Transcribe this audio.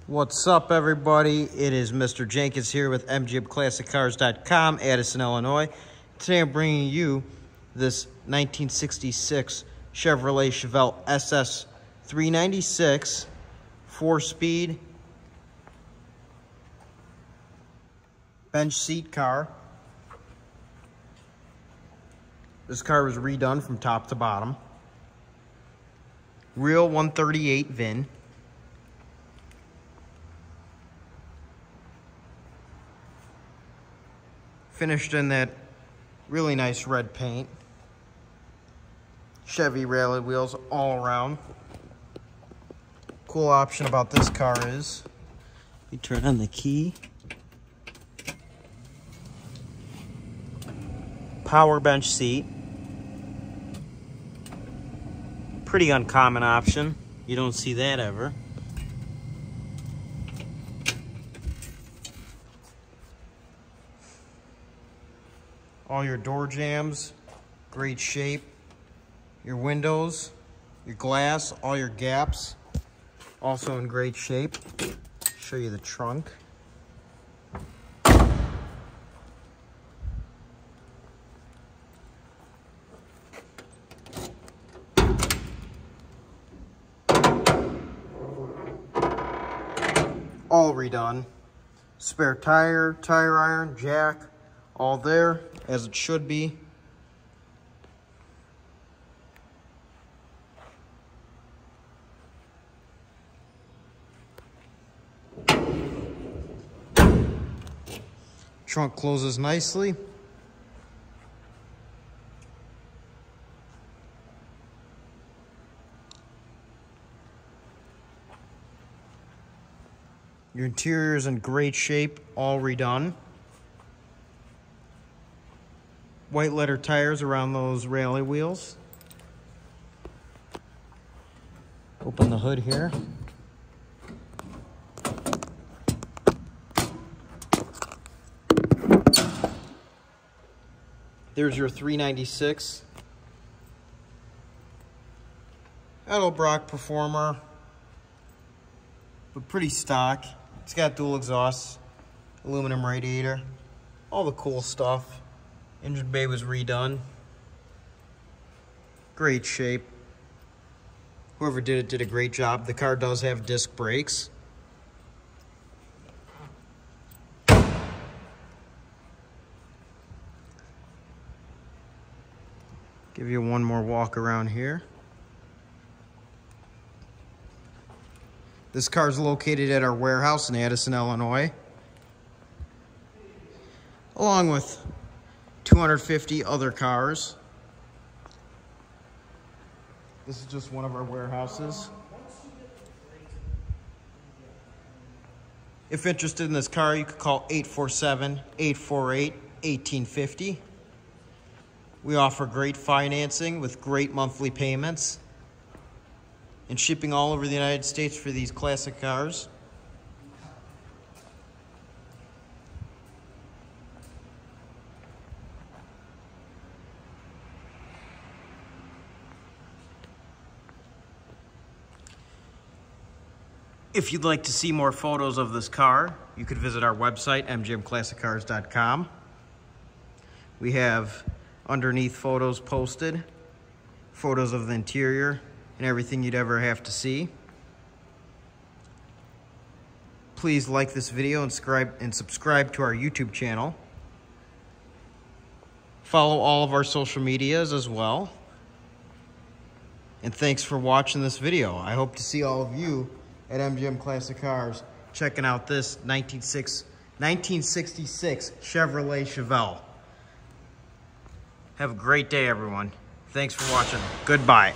What's up, everybody? It is Mr. Jenkins here with mgbclassiccars.com, Addison, Illinois. Today I'm bringing you this 1966 Chevrolet Chevelle SS396 4-speed bench seat car. This car was redone from top to bottom. Real 138 VIN. Finished in that really nice red paint. Chevy rally wheels all around. Cool option about this car is you turn on the key. Power bench seat. Pretty uncommon option. You don't see that ever. All your door jambs, great shape. Your windows, your glass, all your gaps, also in great shape. Show you the trunk. All redone. Spare tire, tire iron, jack, all there as it should be. Trunk closes nicely. Your interior is in great shape, all redone. White letter tires around those rally wheels. Open the hood here. There's your 396 Edelbrock Performer, but pretty stock. It's got dual exhausts, aluminum radiator, all the cool stuff. Engine bay was redone. Great shape. Whoever did it did a great job. The car does have disc brakes. Give you one more walk around here. This car is located at our warehouse in Addison, Illinois, along with 250 other cars. This is just one of our warehouses. If interested in this car, you could call 847-848-1850. We offer great financing with great monthly payments and shipping all over the United States for these classic cars. If you'd like to see more photos of this car, you could visit our website, mgbclassiccars.com. We have underneath photos posted, photos of the interior and everything you'd ever have to see. Please like this video and subscribe to our YouTube channel. Follow all of our social medias as well. And thanks for watching this video. I hope to see all of you at MGM Classic Cars checking out this 1966 Chevrolet Chevelle. Have a great day, everyone. Thanks for watching. Goodbye.